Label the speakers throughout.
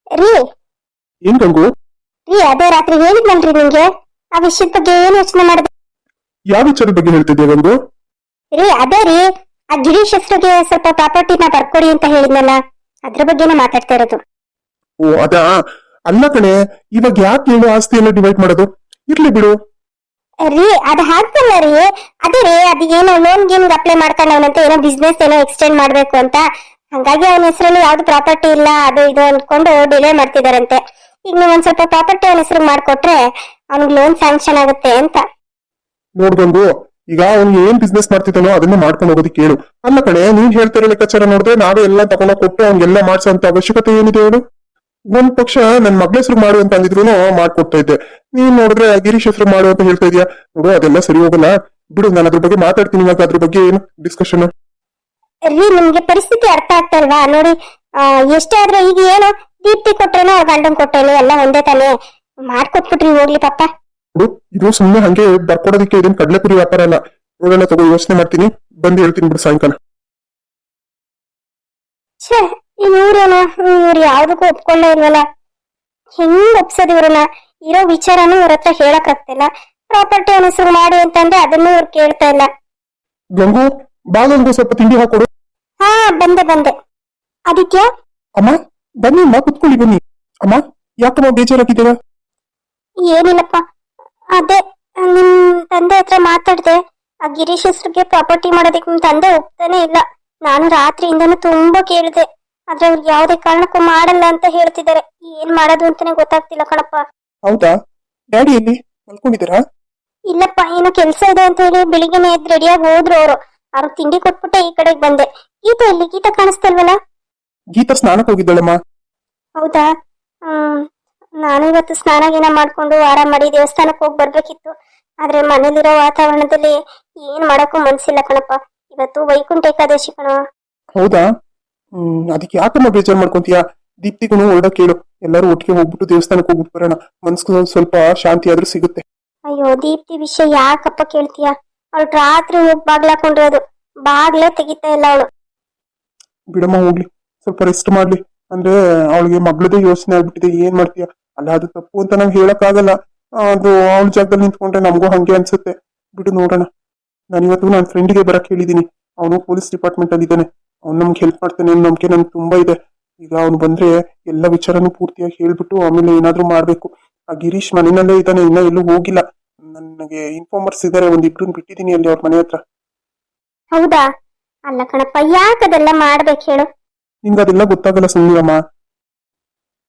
Speaker 1: ರೀ
Speaker 2: ಏನ್ ಗಂಗು?
Speaker 1: ರೀ ಅದೇ ರಾತ್ರಿ ಹೇಳಿದ್ನಲ್ರಿ ನಿಮ್ಗೆ ಆ ವಿಷಯದ ಬಗ್ಗೆ ಏನ್ ಯೋಚನೆ ಮಾಡಿದೆ?
Speaker 2: ಯಾವ ವಿಚಾರದ ಬಗ್ಗೆ ಹೇಳ್ತಿದ್ಯಾ ಗಂಗು?
Speaker 1: ರೀ ಅದೇ ರೀ, ಆ ಗಿರೀಶ್ ಹೆಸ್ರಿಗೆ ಸ್ವಲ್ಪ ಪ್ರಾಪರ್ಟಿನ ಬರ್ಕೊಡಿ ಅಂತ ಹೇಳಿದ್ನಲ್ಲ, ಅದ್ರ ಬಗ್ಗೆನೇ ಮಾತಾಡ್ತಾ ಇರೋದು.
Speaker 2: ಓ ಅದಾ? ಅಲ್ಲ ಕಣೆ, ಇವಾಗ ಯಾಕೆ ಹೇಳು ಆಸ್ತಿ ಎಲ್ಲ ಡಿವೈಡ್ ಮಾಡೋದು? ಇರ್ಲಿ ಬಿಡು.
Speaker 1: ರೀ ಅದ್ ಹಾಕ್ತಲ್ಲ ರೀ, ಅದೇ ರೀ ಅದ್ ಏನೋ ಲೋನ್ ಗೀನ್ ಅಪ್ಲೈ ಮಾಡ್ಕೊಂಡವನಂತೆ, ಏನೋ ಬಿಸ್ನೆಸ್ ಏನೋ ಎಕ್ಸ್ಟೆಂಡ್ ಮಾಡ್ಬೇಕು ಅಂತ. ಹಂಗಾಗಿ ಅವನ ಹೆಸರಲ್ಲಿ ಯಾವ್ದು ಪ್ರಾಪರ್ಟಿ ಇಲ್ಲ, ಅದು ಇದು ಅನ್ಕೊಂಡು ಡಿಲೇ ಮಾಡ್ತಿದಾರಂತೆ. ಈಗ ನೀವು ಒಂದ್ ಸ್ವಲ್ಪ ಪ್ರಾಪರ್ಟಿ ಅವನ ಹೆಸರು ಮಾಡ್ಕೊಟ್ರೆ ಅವ್ನಿಗೆ ಲೋನ್ ಸ್ಯಾಂಕ್ಷನ್ ಆಗುತ್ತೆ ಅಂತ.
Speaker 2: ನೋಡ್ ಗಂಗು, ಈಗ ಅವ್ನು ಏನ್ ಬಿಸ್ನೆಸ್ ಮಾಡ್ತಿದ್ದಾನೋ ಅದನ್ನ ಮಾಡ್ಕೊಂಡು ಹೋಗೋದಕ್ಕೆ ಹೇಳು. ಅಲ್ಲ ಕಣೆ, ನೀನ್ ಹೇಳ್ತಿರೋ ಲೆಕ್ಕಾಚಾರ ನೋಡಿದ್ರೆ ನಾವೇ ಎಲ್ಲ ತಗೊಂಡೋಗ್ ಕೊಟ್ಟು ಅವ್ನಿಗೆಲ್ಲ ಮಾಡ್ಸೋಂತ ಅವಶ್ಯಕತೆ ಏನಿದೆ ಹೇಳು? ಒಂದ್ ಪಕ್ಷ ನನ್ ಮಗಳ ಹೆಸರು ಮಾಡು ಅಂತ ಅಂದಿದ್ರು ಮಾಡ್ಕೊಡ್ತಾ ಇದ್ದೆ. ನೀನ್ ನೋಡಿದ್ರೆ ಗಿರೀಶ್ ಹೆಸರು ಮಾಡು ಅಂತ ಹೇಳ್ತಾ ಇದೀಯಾ. ನೋಡು, ಅದೆಲ್ಲ ಸರಿ ಹೋಗಲ್ಲ ಬಿಡು. ನಾನು ಅದ್ರ ಬಗ್ಗೆ ಮಾತಾಡ್ತೀನಿ. ಇವಾಗ ಅದ್ರ ಬಗ್ಗೆ ಏನು ಡಿಸ್ಕಷನ್?
Speaker 1: ರೀ ನಿಮ್ಗೆ ಪರಿಸ್ಥಿತಿ ಅರ್ಥ ಆಗ್ತಲ್ವಾ? ನೋಡಿ, ಎಷ್ಟೇ ಆದ್ರೆ ಈಗ ಏನು ದೀಪ್ತಿ ಕೊಟ್ರೇನೋ ಅವ್ರ ಗಂಡನ್ ಕೊಟ್ರೇನೋ ಎಲ್ಲ ಒಂದೇ ತಾನೇ. ಮಾಡ್ಕೊಟ್ಬಿಟ್ರಿ ಹೋಗ್ಲಿ ಪಾಪ.
Speaker 2: ನೋಡು, ಇದು ಸುಮ್ಮನೆ ಹಂಗೆ ಬರ್ಕೊಡೋದಕ್ಕೆ ಇದೇನು ಕಡ್ಲೆಪುರಿ ವ್ಯಾಪಾರ ಅಲ್ಲ. ನೋಡೋಣ ತಗೋ, ಯೋಚನೆ ಮಾಡ್ತೀನಿ, ಬಂದು ಹೇಳ್ತೀನಿ ಬಿಡು ಸಾಯಂಕಾಲ.
Speaker 1: ಛೇ, ಇವ್ರೇನು ಇವ್ರು ಯಾವ್ದಕ್ಕೂ ಒಪ್ಕೊಳ್ಳೇ ಇಲ್ವಲ್ಲ. ಹೆಂಗ್ ಒಪ್ಸೋದ್ ಇವ್ರನ್ನ? ಇರೋ ವಿಚಾರನೂ ಇವ್ರ ಹತ್ರ ಹೇಳಕ್ ಆಗ್ತಿಲ್ಲ. ಪ್ರಾಪರ್ಟಿ ಅವನ ಹೆಸರು ಮಾಡಿ ಅಂತಂದ್ರೆ ಅದನ್ನು ಇವ್ರು ಕೇಳ್ತಾ ಇಲ್ಲ.
Speaker 2: ಗಂಗು, ಬಾ ಗಂಗು, ಸ್ವಲ್ಪ ತಿಂಡಿ ಹಾಕೊಡು.
Speaker 1: ಹಾ, ಬಂದೆ. ಆದಿತ್ಯ,
Speaker 2: ಅಮ್ಮ ಬನ್ನಿ ಅಮ್ಮ, ಕುತ್ಕೊಳ್ಳಿ ಬನ್ನಿ. ಅಮ್ಮ, ಯಾಕಮ್ಮ ಬೇಜಾರಾಗಿದ್ದೀರಾ?
Speaker 1: ಏನಿಲ್ಲಪ್ಪ, ಅದೇ ನಿಮ್ ತಂದೆ ಹತ್ರ ಮಾತಾಡ್ದೆ. ಆ ಗಿರೀಶ್ ಹೆಸ್ರಿಗೆ ಪ್ರಾಪರ್ಟಿ ಮಾಡೋದಕ್ಕೆ ನಿಮ್ ತಂದೆ ಒಪ್ತಾನೆ ಇಲ್ಲ. ನಾನು ರಾತ್ರಿಯಿಂದನೂ ತುಂಬಾ ಕೇಳಿದೆ, ಆದ್ರೆ ಅವ್ರಿಗೆ ಯಾವುದೇ ಕಾರಣಕ್ಕೂ ಮಾಡಲ್ಲ ಅಂತ ಹೇಳ್ತಿದ್ದಾರೆ. ಏನ್ ಮಾಡೋದು ಅಂತಾನೆ ಗೊತ್ತಾಗ್ತಿಲ್ಲ ಕಣಪ್ಪ.
Speaker 2: ಹೌದಾ? ಡ್ಯಾಡಿ ಎಲ್ಲಿ ಮಲ್ಕೊಂಡಿದ್ದೀರಾ?
Speaker 1: ಇಲ್ಲಪ್ಪ, ಏನೋ ಕೆಲ್ಸ ಇದೆ ಅಂತ ಹೇಳಿ ಬೆಳಿಗ್ಗೆನೆ ಎದ್ದು ರೆಡಿಯಾಗಿ ಹೋದ್ರು ಅವರು. ಅವ್ರಿಗೆ ತಿಂಡಿ ಕೊಟ್ಬಿಟ್ಟೆ ಈ ಕಡೆಗೆ ಬಂದೆ. ಗೀತಾ ಎಲ್ಲಿ? ಗೀತಾ ಕಾಣಿಸ್ತಲ್ವಲ್ಲ?
Speaker 2: ಗೀತಾ ಸ್ನಾನಕ್ಕೆ ಹೋಗಿದ್ದಾಳಮ್ಮ.
Speaker 1: ಹೌದಾ? ನಾನು ಇವತ್ತು ಸ್ನಾನ ಗೀನ ಮಾಡ್ಕೊಂಡು ಆರಾಮ್ ಮಾಡಿ ದೇವಸ್ಥಾನಕ್ಕೆ ಹೋಗಿ ಬರ್ಬೇಕಿತ್ತು. ಆದ್ರೆ ಮನೇಲಿರೋ ವಾತಾವರಣದಲ್ಲಿ ಏನ್ ಮಾಡಕ್ಕೂ ಮನ್ಸಿಲ್ಲ ಕಣಪ್ಪ. ಇವತ್ತು ವೈಕುಂಠ ಏಕಾದಶಿ ಕಣ.
Speaker 2: ಹೌದಾ? ಅದಕ್ಕೆ ಯಾಕಮ್ಮ ಬೇಜಾರ್ ಮಾಡ್ಕೊಂತೀಯಾ? ದೀಪ್ತಿಗೂ ಹೊರಡಕ್ ಕೇಳು. ಎಲ್ಲರೂ ಒಟ್ಟಿಗೆ ಹೋಗ್ಬಿಟ್ಟು ದೇವಸ್ಥಾನಕ್ಕೆ ಹೋಗ್ಬಿಟ್ಟು ಬರೋಣ. ಮನ್ಸ್ಗೆ ಸ್ವಲ್ಪ ಶಾಂತಿ ಆದ್ರೂ ಸಿಗುತ್ತೆ.
Speaker 1: ಅಯ್ಯೋ, ದೀಪ್ತಿ ವಿಷಯ ಯಾಕಪ್ಪ ಕೇಳ್ತೀಯ? ಅವಳು ರಾತ್ರಿ ಹೋಗಿ ಬಾಗ್ಲಾಕೊಂಡಿರೋದು, ಬಾಗ್ಲೇ ತೆಗಿತಾ ಇಲ್ಲ ಅವಳು.
Speaker 2: ಬಿಡಮ್ಮ, ಹೋಗ್ಲಿ, ಸ್ವಲ್ಪ ರೆಸ್ಟ್ ಮಾಡ್ಲಿ. ಅಂದ್ರೆ ಅವಳಿಗೆ ಮಗಳದೇ ಯೋಚನೆ ಆಗ್ಬಿಟ್ಟಿದೆ. ಏನ್ ಮಾಡ್ತೀಯ? ಅಲ್ಲ, ಅದು ತಪ್ಪು ಅಂತ ನಂಗೆ ಹೇಳಕ್ ಆಗಲ್ಲ. ಅದು ಅವಳ ಜಾಗದಲ್ಲಿ ನಿಂತ್ಕೊಂಡ್ರೆ ನಮಗೂ ಹಂಗೆ ಅನ್ಸುತ್ತೆ. ಬಿಡು, ನೋಡೋಣ. ನಾನು ಇವತ್ತು ನನ್ನ ಫ್ರೆಂಡಿಗೆ ಬರಕ್ ಹೇಳಿದೀನಿ. ಅವನು ಪೊಲೀಸ್ ಡಿಪಾರ್ಟ್ಮೆಂಟ್ ಅಲ್ಲಿ ಇದ್ದಾನೆ. ಅವ್ನು ನಮ್ಗೆ ಹೆಲ್ಪ್ ಮಾಡ್ತಾನೆ ಅನ್ನೋ ನಂಬಿಕೆ ನನ್ಗೆ ತುಂಬಾ ಇದೆ. ಈಗ ಅವ್ನು ಬಂದ್ರೆ ಎಲ್ಲ ವಿಚಾರನೂ ಪೂರ್ತಿಯಾಗಿ ಹೇಳ್ಬಿಟ್ಟು ಆಮೇಲೆ ಏನಾದ್ರೂ ಮಾಡ್ಬೇಕು. ಆ ಗಿರೀಶ್ ಮನೆಯಲ್ಲೇ ಇದ್ದಾನೆ, ಇನ್ನ ಎಲ್ಲೂ ಹೋಗಿಲ್ಲ. ನನಗೆ ಇನ್ಫಾರ್ಮರ್ಸ್ ಇದಾರೆ, ಒಂದಿಬ್ರನ್ನ ಬಿಟ್ಟಿದೀನಿ ಅಲ್ಲಿ ಅವ್ರ ಮನೆ ಹತ್ರ.
Speaker 1: ಹೌದಾ? ಅಲ್ಲ ಕಣಪ್ಪ, ಯಾಕದೆಲ್ಲ ಮಾಡ್ಬೇಕು ಹೇಳು?
Speaker 2: ನಿಂಗೆ ಅದೆಲ್ಲ ಗೊತ್ತಾಗಲ್ಲ, ಸುಮ್ಮನಿರಮ್ಮ.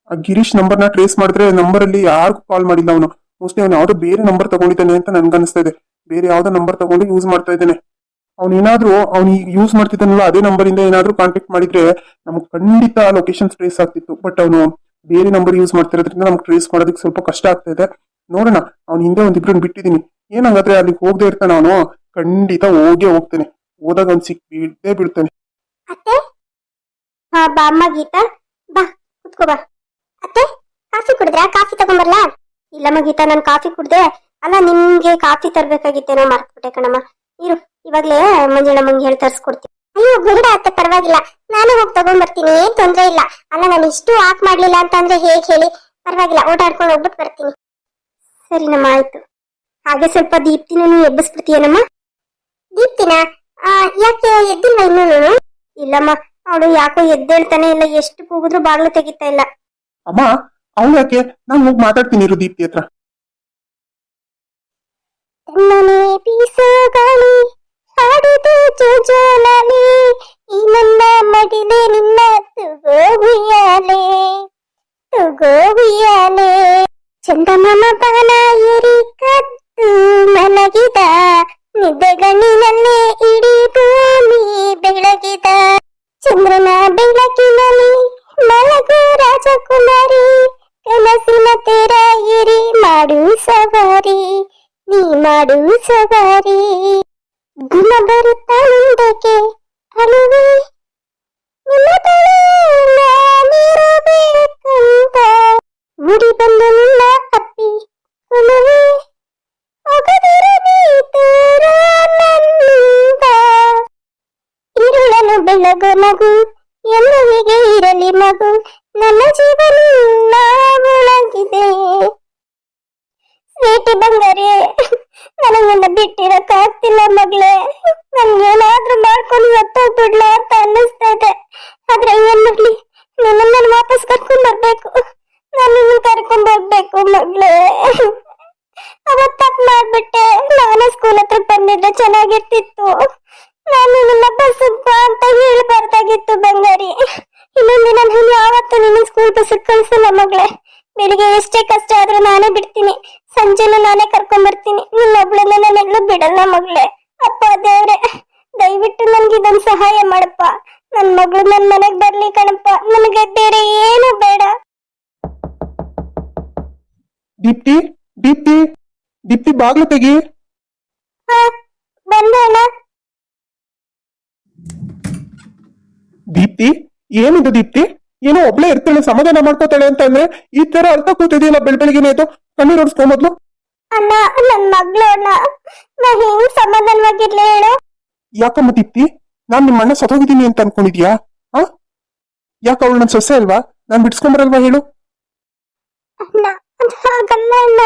Speaker 2: ಆ ಗಿರೀಶ್ ನಂಬರ್ನ ಟ್ರೇಸ್ ಮಾಡಿದ್ರೆ ನಂಬರ್ ಅಲ್ಲಿ ಯಾರಿಗೂ ಕಾಲ್ ಮಾಡಿಲ್ಲ ಅವನು. ಮೋಸ್ಟ್ಲಿ ಅವ್ನು ಯಾವ್ದೋ ಬೇರೆ ನಂಬರ್ ತಗೊಂಡಿದ್ದಾನೆ ಅಂತ ನನ್ಗನ್ಸ್ತಾ ಇದೆ. ಬೇರೆ ಯಾವ್ದೋ ನಂಬರ್ ತಗೊಂಡು ಯೂಸ್ ಮಾಡ್ತಾ ಇದ್ದಾನೆ. ಅವ್ನು ಈಗ ಯೂಸ್ ಮಾಡ್ತಿದ್ದಾನಲ್ಲ ಅದೇ ನಂಬರ್ ಇಂದ ಏನಾದ್ರೂ ಕಾಂಟ್ಯಾಕ್ಟ್ ಮಾಡಿದ್ರೆ ನಮ್ಗೆ ಖಂಡಿತ ಲೊಕೇಶನ್ ಟ್ರೇಸ್ ಆಗ್ತಿತ್ತು. ಬಟ್ ಅವನು ಬೇರೆ ನಂಬರ್ ಯೂಸ್ ಮಾಡ್ತಿರೋದ್ರಿಂದ ನಮ್ಗೆ ಟ್ರೇಸ್ ಮಾಡೋದಕ್ಕೆ ಸ್ವಲ್ಪ ಕಷ್ಟ ಆಗ್ತಾ ಇದೆ. ನೋಡೋಣ, ಅವ್ನ ಹಿಂದೆ ಒಂದಿಬ್ರನ್ನ ಬಿಟ್ಟಿದೀನಿ. ಏನಂಗಾದ್ರೆ ಅಲ್ಲಿಗೆ ಹೋಗದೆ ಇರ್ತಾನೆ ಅವನು. ಖಂಡಿತ ಹೋಗ್ತೇನೆ. ಹೋದಾಗ ಅವ್ನು ಬಿದ್ದೇ ಬಿಡ್ತಾನೆ.
Speaker 1: ಅತ್ತೆ, ಹಾ ಬಾ ಅಮ್ಮ. ಗೀತಾ ಬಾ, ಕುತ್ಕೋ ಬಾ. ಅತ್ತೆ, ಕಾಫಿ ಕುಡಿದ್ರಾ? ಕಾಫಿ ತಗೊಂಬರ್ಲಾ? ಇಲ್ಲಮ್ಮ ಗೀತಾ, ನಾನು ಕಾಫಿ ಕುಡ್ದೆ. ಅಲ್ಲ, ನಿಮ್ಗೆ ಕಾಫಿ ತರ್ಬೇಕಾಗಿತ್ತೇನೋ, ಮರ್ತ್ಬಿಟ್ಟೆ ಕಣಮ್ಮ. ಇರು, ಇವಾಗ್ಲೇ ಮಂಜುಳಮ್ಮಂಗೆ ಹೇಳಿ ತರ್ಸ್ಕೊಡ್ತೀನಿ. ಅಯ್ಯೋ ಬೇಡ ಅತ್ತೆ, ಪರವಾಗಿಲ್ಲ, ನಾನು ಹೋಗಿ ತಗೊಂಡ್ಬರ್ತೀನಿ, ಏನ್ ತೊಂದ್ರೆ ಇಲ್ಲ. ಅಲ್ಲ, ನಾನು ಇಷ್ಟು ವಾಕ್ ಮಾಡ್ಲಿಲ್ಲ ಅಂತಂದ್ರೆ ಹೇಗ್ ಹೇಳಿ? ಪರವಾಗಿಲ್ಲ, ಓಡಾಡ್ಕೊಂಡು ಹೋಗ್ಬಿಟ್ಟು ಬರ್ತೀನಿ. ಸರಿನಮ್ಮ, ಆಯ್ತು. ಹಾಗೆ ಸ್ವಲ್ಪ ದೀಪ್ತಿನೂ ಎಬ್ಬಿಸ್ಬಿಡ್ತೀಯನಮ್ಮ? ದೀಪ್ತಿನ? ಯಾಕೆ ಎದ್ದಿಲ್ವಾ ಇನ್ನೂ? ಇಲ್ಲಮ್ಮ, ಅವಳು ಯಾಕೋ ಎದ್ದೇಳ್ತಾನೆ ಇಲ್ಲ. ಎಷ್ಟು ಕೂಗಿದ್ರು ಬಾಗ್ಲು ತೆಗಿತಾ ಇಲ್ಲ.
Speaker 2: ಅಮ್ಮ, ಅವಳು ಯಾಕೆ? ನಾನು ಹೋಗಿ ಮಾತಾಡ್ತೀನಿ ಇರು ದೀಪ್ತಿ ಹತ್ರ.
Speaker 1: ತನ್ನನೆ ಬೀಸೋ ಗಾಳಿ ಹಾಡಿದೆ ಜೋಜೋಲಾಲಿ, ಈ ನನ್ನ ಮಡಿಲೆ ನಿನ್ನ ತುಗೋ ಉಯ್ಯಾಲೆ. ಚಂದಮಾಮ ಬಾನ ಏರಿ ಕದ್ದು ಮಲಗಿದ, ನಿದ್ದೆಗಣ್ಣಿನಲ್ಲೇ ಇಡೀ ಭೂಮಿ ಬೆಳಗಿದ. ಚಂದ್ರನ ಬೆಳಕಿನಲ್ಲಿ ಮಲಗು ರಾಜಕುಮಾರಿ, ಕನಸಿನ ತೆರ ಏರಿ ಮಾಡು ಸವಾರಿ, ನೀ ಮಾಡು ಸವಾರಿ. ಗುಣ ಬರುತ್ತಾ ಮುಂದಕ್ಕೆ ಅಳುವೆ, ನಿನ್ನ ಬಳಿ ನಾನಿರಬೇಕಂತ, ಮುಡಿ ಬಂದು ನಿನ್ನ ಅಪ್ಪಿ ಕುಲುವೆ, ಹೋಗದಿರಲಿ ದೂರ ನನ್ನಿಂದ. ಇರುಳನು ಬೆಳಗು ನಗು, ಎಲ್ಲುವಿಗೆ ಇರಲಿ ಮಗು, ನನ್ನ ಜೀವನ ಒಳಗಿದೆ. ಸ್ವೀಟಿ ಬಂಗಾರಿ, ನನಗೆ ಬಿಟ್ಟಿರಕ್ಕಾಗ್ತಿಲ್ಲ ಮಗಳೇ. ನನ್ಗೇನಾದ್ರೂ ಮಾಡ್ಕೊಂಡು ಸತ್ತೋಗ್ಬಿಡ್ಲ ಅಂತ ಅನ್ನಿಸ್ತಾ ಇದೆ. ಆದ್ರೆ ಏನ್ ಮಾಡ್ಲಿ, ನಿನ್ನ ವಾಪಸ್ ಕರ್ಕೊಂಡ್ ಬರ್ಬೇಕು. ನಾನು ನಿನ್ನ ಕರ್ಕೊಂಡ್ ಬರ್ಬೇಕು ಮಗಳೇ. ಅವತ್ ತಪ್ಪು ಮಾಡ್ಬಿಟ್ಟೆ. ನಾನು ಸ್ಕೂಲ್ ಹತ್ರ ಬಂದಿದ್ರೆ ಚೆನ್ನಾಗಿರ್ತಿತ್ತು. ನಾನು ನಿನ್ನ ಬಸ್ಸಕ್ ಬಾ ಅಂತ ಹೇಳ್ಬಾರ್ದಾಗಿತ್ತು ಬಂಗಾರಿ. ಇನ್ನೊಂದಿನ ನಾನು ಯಾವತ್ತೂ ನಿನ್ನ ಸ್ಕೂಲ್ ಬಸ್ಸಕ್ ಕಳ್ಸಲ್ಲ ಮಗಳೇ. ಬೆಳಿಗ್ಗೆ ಎಷ್ಟೇ ಕಷ್ಟ ಆದ್ರೂ ನಾನೇ ಬಿಡ್ತೀನಿ, ಸಂಜೆನೂ ನಾನೇ ಕರ್ಕೊಂಡ್ ಬರ್ತೀನಿ. ನಿನ್ನೊಬ್ಳನ್ನ ನಾನೆಲ್ಲೂ ಬಿಡಲ್ಲ ಮಗಳೇ. ಅಪ್ಪ ದೇವ್ರೆ, ದಯವಿಟ್ಟು ನನ್ಗೆ ಇದೊಂದು ಸಹಾಯ ಮಾಡಪ್ಪ. ನನ್ ಮಗಳು ನನ್ ಮನೆಗ್ ಬರ್ಲಿ ಕಣಪ್ಪ. ನನಗೆ ಬೇರೆ ಏನು ಬೇಡ.
Speaker 2: ದೀಪ್ತಿ, ದೀಪ್ತಿ, ದೀಪ್ತಿ, ಬಾಗ್ಲು ತೆಗಿ.
Speaker 1: ಹಾ, ಬಂದೆ ಅಣ್ಣ.
Speaker 2: ದೀಪ್ತಿ, ಏನಿದು ದೀಪ್ತಿ? ಏನೋ ಒಬ್ಳೆ ಇರ್ತಾಳೆ, ಸಮಾಧಾನ ಮಾಡ್ಕೋತಾಳೆ ಅಂತ ಅಂದ್ರೆ ಈ ತರ ಅರ್ಥ ಕೂತಿದೆಯಲ್ಲ ಬೆಳಬೆಳಗ್ಗೆನೆ. ಇದು ಕಣ್ಣೀರ್ ಹೊಡ್ಸ್ಕೊಂಬದ್ಲು.
Speaker 1: ಅಣ್ಣ, ನನ್ ಮಗಳು ಅಣ್ಣ, ನಾ ಹೆಂಗ್ ಸಮಾಧಾನವಾಗಿರ್ಲಿ ಹೇಳು?
Speaker 2: ಯಾಕಮ್ಮ ದೀಪ್ತಿ, ನಾನ್ ನಿಮ್ಮ ಅಣ್ಣ ಸತ್ತೋಗಿದ್ದೀನಿ ಅಂತ ಅನ್ಕೊಂಡಿದ್ಯಾ? ಆ ಯಾಕ ಅವಳು ನನ್ ಸೊಸೆ ಅಲ್ವಾ? ನಾನ್ ಬಿಡ್ಸ್ಕೊಂಬರಲ್ವಾ ಹೇಳು?
Speaker 1: ಅಣ್ಣ, ಅದ್ ಹಾಗಲ್ಲ ಅಣ್ಣ.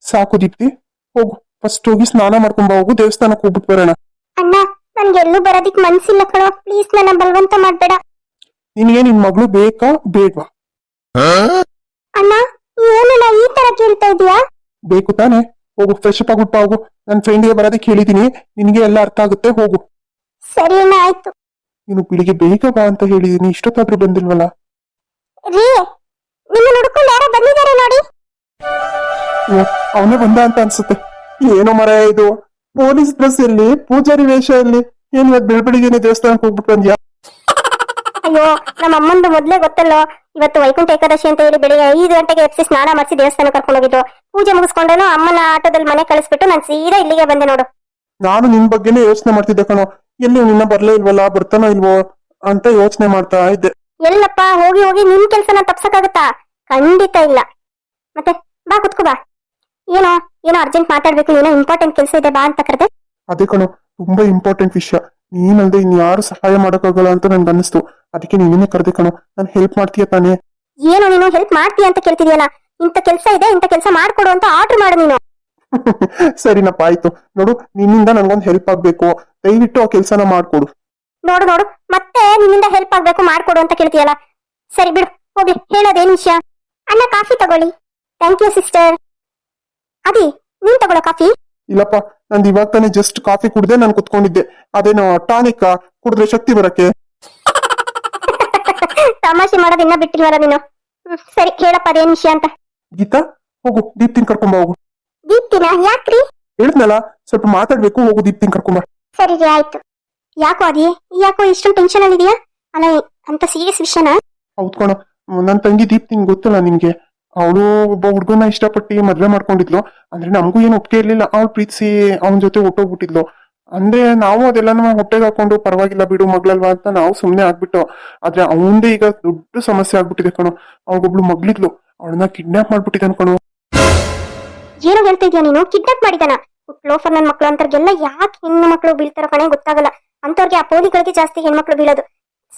Speaker 2: ಸಾಕು ದೀಪ್ತಿ, ಹೋಗು. ಫಸ್ಟ್ ಹೋಗಿ ಸ್ನಾನ ಮಾಡ್ಕೊಂಬ, ಹೋಗು. ದೇವಸ್ಥಾನಕ್ಕೆ ಹೋಗ್ಬಿಟ್ಟು ಬರೋಣ.
Speaker 1: ಅಣ್ಣ, ನನ್ಗೆಲ್ಲೂ ಬರೋದಿಕ್ ಮನ್ಸಿಲ್ಲ ಕಣೋ. ಪ್ಲೀಸ್ ನನ್ನ ಬಲವಂತ ಮಾಡ್ಬೇಡ.
Speaker 2: ನಿನ್ಗೆ ನಿನ್ ಮಗಳು ಬೇಕಾ ಬೇಡ್ವಾ?
Speaker 1: ಅಣ್ಣ, ಏನಣ್ಣ ಈ ತರ ಕೇಳ್ತಾ ಇದೀಯಾ?
Speaker 2: ಬೇಕು ತಾನೆ? ಹೋಗು, ಫ್ರೆಶ್ ಅಪ್ ಆಗ್ಬಿಟ್ಟು ಹೋಗು. ನನ್ನ ಫ್ರೆಂಡ್ಗೆ ಬರೋದಕ್ಕೆ ಹೇಳಿದೀನಿ, ನಿನ್ಗೆ ಎಲ್ಲ ಅರ್ಥ ಆಗುತ್ತೆ. ಹೋಗು.
Speaker 1: ಸರಿ ಅಣ್ಣ, ಆಯ್ತು.
Speaker 2: ನೀನು ಬೆಳಿಗ್ಗೆ ಬೇಗ ಬಾ ಅಂತ ಹೇಳಿದೀನಿ, ಇಷ್ಟೊತ್ತಾದ್ರೂ ಬಂದಿಲ್ವಲ್ಲ?
Speaker 1: ರೀ, ನಿಮ್ಮ ಹುಡ್ಕೊಂಡು ಯಾರೋ ಬಂದಿದ್ದಾರೆ ನೋಡಿ.
Speaker 2: ಅವನೇ ಬಂದ ಅಂತ ಅನ್ಸುತ್ತೆ. ಏನೋ ಮರ ಇದು, ಪೊಲೀಸ್ ಡ್ರೆಸ್ ಎಲ್ಲಿ, ಪೂಜಾರಿ ವೇಷ ಎಲ್ಲಿ? ಏನ್ ಇವತ್ತು ಬೆಳಬೆಳಿಗ್ಗೆನೆ ದೇವಸ್ಥಾನಕ್ಕೆ ಹೋಗ್ಬಿಟ್ಟು ಬಂದ್ಯಾ?
Speaker 1: ಅಯ್ಯೋ, ನಮ್ಮ ಅಮ್ಮಂದು ಮೊದ್ಲೇ ಗೊತ್ತಲ್ಲೋ, ಇವತ್ತು ವೈಕುಂಠ ಏಕಾದಶಿ ಅಂತ ಹೇಳಿ ಬೆಳಿಗ್ಗೆ 5 ಗಂಟೆಗೆ ಎಪ್ಸಿ ಸ್ನಾನ ಮಾಡಿಸಿ ದೇವಸ್ಥಾನ ಕರ್ಕೊಂಡು ಹೋಗಿದ್ದು. ಪೂಜೆ ಮುಗಿಸ್ಕೊಂಡೇನು ಅಮ್ಮನ ಆಟೋದಲ್ಲಿ ಮನೆ ಕಳಿಸ್ಬಿಟ್ಟು ನಾನು ಸೀದಾ ಇಲ್ಲಿಗೆ ಬಂದೆ ನೋಡು.
Speaker 2: ನಾನು ನಿನ್ ಬಗ್ಗೆನೇ ಯೋಚನೆ ಮಾಡ್ತಿದ್ದೆ ಕಣೋ. ಎಲ್ಲಿ ನಿನ್ನ ಬರ್ಲೇ ಇಲ್ವಲ್ಲ, ಬರ್ತಾನೋ ಇಲ್ವೋ ಅಂತ ಯೋಚನೆ ಮಾಡ್ತಾ ಇದ್ದೆ.
Speaker 1: ಎಲ್ಲಪ್ಪ, ಹೋಗಿ ಹೋಗಿ ನಿನ್ ಕೆಲ್ಸನ ತಪ್ಸಕ್ಕಾಗತ್ತಾ? ಖಂಡಿತ ಇಲ್ಲ. ಮತ್ತೆ ಬಾ, ಕುತ್ಕೋ ಬಾ. ಏನೋ ಏನೋ ಅರ್ಜೆಂಟ್ ಮಾತಾಡ್ಬೇಕು, ಏನೋ ಇಂಪಾರ್ಟೆಂಟ್ ಕೆಲಸ ಇದೆ, ಬಾ ಅಂತ ಕರೆದೆ.
Speaker 2: ಅದೇ ಕಣೋ, ತುಂಬಾ ಇಂಪಾರ್ಟೆಂಟ್ ವಿಷಯ. ನೀನಲ್ದೆ ಇನ್ಯಾರು ಸಹಾಯ ಮಾಡಕ್ಕಾಗಲ್ಲ ಅಂತ ನನ್ಗೆ ಅನ್ನಿಸ್ತು. ಅದಕ್ಕೆ ನೀನೇ ಕರೆದೆ ಕಣೋ. ನಾನು ಹೆಲ್ಪ್ ಮಾಡ್ತೀಯ ತಾನೆ?
Speaker 1: ಏನೋ ನೀನು ಹೆಲ್ಪ್ ಮಾಡ್ತೀಯ ಅಂತ ಕೇಳ್ತಿದ್ಯಲ್ಲ. ಇಂಥ ಕೆಲಸ ಇದೆ, ಇಂಥ ಕೆಲಸ ಮಾಡ್ಕೊಡು ಅಂತ ಆರ್ಡರ್ ಮಾಡು ನೀನು.
Speaker 2: ಸರಿನಪ್ಪ, ಆಯ್ತು. ನೋಡು, ನಿನ್ನಿಂದ ನನ್ಗೊಂದು ಹೆಲ್ಪ್ ಆಗ್ಬೇಕು. ದಯವಿಟ್ಟು ಆ ಕೆಲ್ಸನ ಮಾಡ್ಕೊಡು.
Speaker 1: ನೋಡು ನೋಡು, ಮತ್ತೆ ನಿನ್ನಿಂದ ಹೆಲ್ಪ್ ಆಗ್ಬೇಕು, ಮಾಡ್ಕೊಡು ಅಂತ ಕೇಳ್ತೀಯಲ್ಲ. ಸರಿ ಬಿಡು, ಹೋಗಿ ಹೇಳೋದೇನ್ ವಿಷಯ. ಅಣ್ಣ, ಕಾಫಿ ತಗೊಳ್ಳಿ. Thank you sister. ಅದಿ, ನೀನ್ ತಗೊಳ್ಳೋ ಕಾಫಿ.
Speaker 2: ಇಲ್ಲಪ್ಪ, ನಂದು ಇವಾಗ ತಾನೇ ಜಸ್ಟ್ ಕಾಫಿ ಕುಡ್ದೆ ನಾನು ಕುತ್ಕೊಂಡಿದ್ದೆ. ಅದೇನೋ ಟಾನಿಕ್ ಕುಡಿದ್ರೆ ಶಕ್ತಿ ಬರಕ್ಕೆ.
Speaker 1: ತಮಾಷೆ ಮಾಡೋದಿನ್ನ ಬಿಟ್ಟಿಲ್ವಲ್ಲ ನೀನು. ಸರಿ ಹೇಳಪ್ಪ, ಅದೇನ್ ವಿಷಯ ಅಂತ.
Speaker 2: ಗೀತಾ, ಹೋಗು, ದೀಪ್ತಿನ್ ಕರ್ಕೊಂಬ. ಹೋಗು.
Speaker 1: ದೀಪ್ತಿನ? ಯಾಕ್ರಿ?
Speaker 2: ಹೇಳಿದ್ನಲ್ಲ, ಸ್ವಲ್ಪ ಮಾತಾಡ್ಬೇಕು. ಹೋಗು, ದೀಪ್ತಿನ್ ಕರ್ಕೊಂಬ.
Speaker 1: ಸರಿ ರೀ, ಆಯ್ತು. ಯಾಕೋ ಅದಿ, ಯಾಕೋ ಇಷ್ಟೊಂದು ಟೆನ್ಷನ್ ಅಲ್ಲಿ ಇದೆಯಾ? ಅಲ್ಲ, ಅಂತ ಸೀರಿಯಸ್ ವಿಷಯನಾ?
Speaker 2: ಹೌದ್ ಕಣೋ, ನನ್ ತಂಗಿ ದೀಪ್ತಿನ್ ಗೊತ್ತಲ್ಲ ನಿನ್ಗೆ. ಅವಳು ಒಬ್ಬ ಹುಡ್ಗನ ಇಷ್ಟಪಟ್ಟು ಮದ್ವೆ ಮಾಡ್ಕೊಂಡಿದ್ಲು. ಅಂದ್ರೆ ನಮಗೂ ಏನು ಒಪ್ಪಿಗೆ ಇರ್ಲಿಲ್ಲ. ಅವಳು ಪ್ರೀತಿಸಿ ಅವನ ಜೊತೆ ಹೊಟ್ಟೋಗ್ಬಿಟ್ಟಿದ್ಲು. ಅಂದ್ರೆ ನಾವು ಅದೆಲ್ಲಾನು ಹೊಟ್ಟೆಗೆ ಹಾಕೊಂಡು ಪರವಾಗಿಲ್ಲ ಬಿಡು ಮಗಳಲ್ವಾ ಅಂತ ನಾವು ಸುಮ್ನೆ ಆಗ್ಬಿಟ್ಟು. ಆದ್ರೆ ಅವಂದೇ ಈಗ ದೊಡ್ಡ ಸಮಸ್ಯೆ ಆಗ್ಬಿಟ್ಟಿದೆ ಕಣೋ. ಅವಳಿಗೊಬ್ಳು ಮಗಳಿದ್ಲು, ಅವಳನ್ನ ಕಿಡ್ನಾಪ್ ಮಾಡ್ಬಿಟ್ಟಿದ್ದಾನ ಕಣೋ.
Speaker 1: ಏನೋ ಹೇಳ್ತಾ ಇದೀಯ ನೀನು? ಕಿಡ್ನಾಪ್ ಮಾಡಿದಾನ? ಲೋಫರ್ ನನ್ ಮಕ್ಳು ಅಂತವ್ರಿಗೆಲ್ಲ ಯಾಕೆ ಹೆಣ್ಣು ಮಕ್ಳು ಬೀಳ್ತಾರೋ ಕಣೆ ಗೊತ್ತಾಗಲ್ಲ. ಅಂತವ್ರಿಗೆ ಆ ಪೋಲಿಗಳಿಗೆ ಜಾಸ್ತಿ ಹೆಣ್ಮಕ್ಳು ಬೀಳೋದು.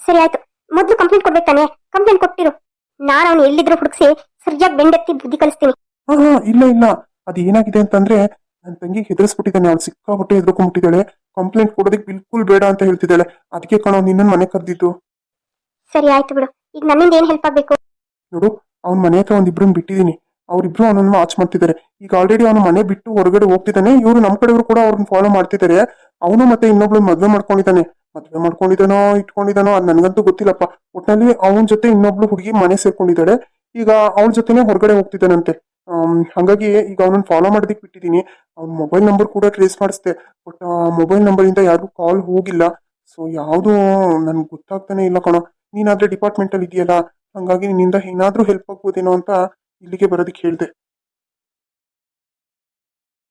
Speaker 1: ಸರಿ ಆಯ್ತು, ಮೊದ್ಲು ಕಂಪ್ಲೇಂಟ್ ಕೊಡ್ಬೇಕು ತಾನೆ? ಕಂಪ್ಲೇಂಟ್ ಕೊಟ್ಟಿರು. ನಾನು ಅವ್ನು ಎಲ್ಲಿದ್ರು ಹುಡುಕ್ಸಿ ಸರಿಯಾಗಿ ಬೆಂಡೆತ್ತಿ ಬುದ್ಧಿ ಕಲಿಸ್ತೀನಿ.
Speaker 2: ಹಾ, ಇಲ್ಲ ಇಲ್ಲ, ಅದು ಏನಾಗಿದೆ ಅಂತಂದ್ರೆ ನನ್ನ ತಂಗಿ ಹೆದರ್ಸ್ಬಿಟ್ಟಿದ್ದಾನೆ. ಅವಳು ಸಿಕ್ಕಾಪಟ್ಟೆ ಹೆದರ್ಕೊಂಡ್ಬಿಟ್ಟಿದ್ದಾಳೆ. ಕಂಪ್ಲೇಂಟ್ ಕೊಡೋದಕ್ಕೆ ಬಿಲ್ಕುಲ್ ಬೇಡ ಅಂತ ಹೇಳ್ತಿದ್ದಾಳೆ. ಅದಕ್ಕೆ ಕಣೋ ನಿನ್ನ ಮನೆ ಕರೆದಿದ್ದು.
Speaker 1: ಸರಿ ಆಯ್ತು ಬಿಡು. ಈಗ ನನ್ನಿಂದ ಏನ್ ಹೆಲ್ಪ್ ಆಗ್ಬೇಕು?
Speaker 2: ನೋಡು, ಅವ್ನ ಮನೆ ಹತ್ರ ಒಂದಿಬ್ರನ್ನ ಬಿಟ್ಟಿದೀನಿ. ಅವ್ರಿಬ್ರು ಅವನನ್ನು ವಾಚ್ ಮಾಡ್ತಿದ್ದಾರೆ. ಈಗ ಆಲ್ರೆಡಿ ಅವನು ಮನೆ ಬಿಟ್ಟು ಹೊರಗಡೆ ಹೋಗ್ತಿದ್ದಾನೆ. ಇವರು ನಮ್ಮ ಕಡೆಯವರು ಕೂಡ ಅವ್ರನ್ನ ಫಾಲೋ ಮಾಡ್ತಿದ್ದಾರೆ. ಅವನು ಮತ್ತೆ ಇನ್ನೊಬ್ಳು ಮದ್ವೆ ಮಾಡ್ಕೊಂಡಿದ್ದಾನೆ. ಮದ್ವೆ ಮಾಡ್ಕೊಂಡಿದ್ದಾನೋ ಇಟ್ಕೊಂಡಿದ್ದಾನೋ ಅದ್ ನನ್ಗಂತೂ ಗೊತ್ತಿಲ್ಲಪ್ಪ. ಒಟ್ನಲ್ಲಿ ಅವನ ಜೊತೆ ಇನ್ನೊಬ್ಳು ಹುಡುಗಿ ಮನೆ ಸೇರ್ಕೊಂಡಿದ್ದಾಳೆ. ಈಗ ಅವಳ ಜೊತೆನೆ ಹೊರಗಡೆ ಹೋಗ್ತಿದ್ದಾನಂತೆ. ಹಂಗಾಗಿ ಈಗ ಅವನನ್ನ ಫಾಲೋ ಮಾಡೋದಕ್ಕೆ ಬಿಟ್ಟಿದ್ದೀನಿ. ಅವ್ನ ಮೊಬೈಲ್ ನಂಬರ್ ಕೂಡ ಟ್ರೇಸ್ ಮಾಡಿಸ್ದೆ. ಬಟ್ ಆ ಮೊಬೈಲ್ ನಂಬರ್ ಇಂದ ಯಾರಿಗೂ ಕಾಲ್ ಹೋಗಿಲ್ಲ. ಸೊ ಯಾವುದು ನನ್ಗೆ ಗೊತ್ತಾಗ್ತಾನೆ ಇಲ್ಲ ಕಣೋ. ನೀನಾದ್ರೆ ಡಿಪಾರ್ಟ್ಮೆಂಟ್ ಅಲ್ಲಿ ಇದೆಯಲ್ಲ, ಹಂಗಾಗಿ ನಿನ್ನಿಂದ ಏನಾದ್ರೂ ಹೆಲ್ಪ್ ಆಗ್ಬೋದೇನೋ ಅಂತ ಇಲ್ಲಿಗೆ ಬರೋದಕ್ಕೆ ಹೇಳ್ದೆ.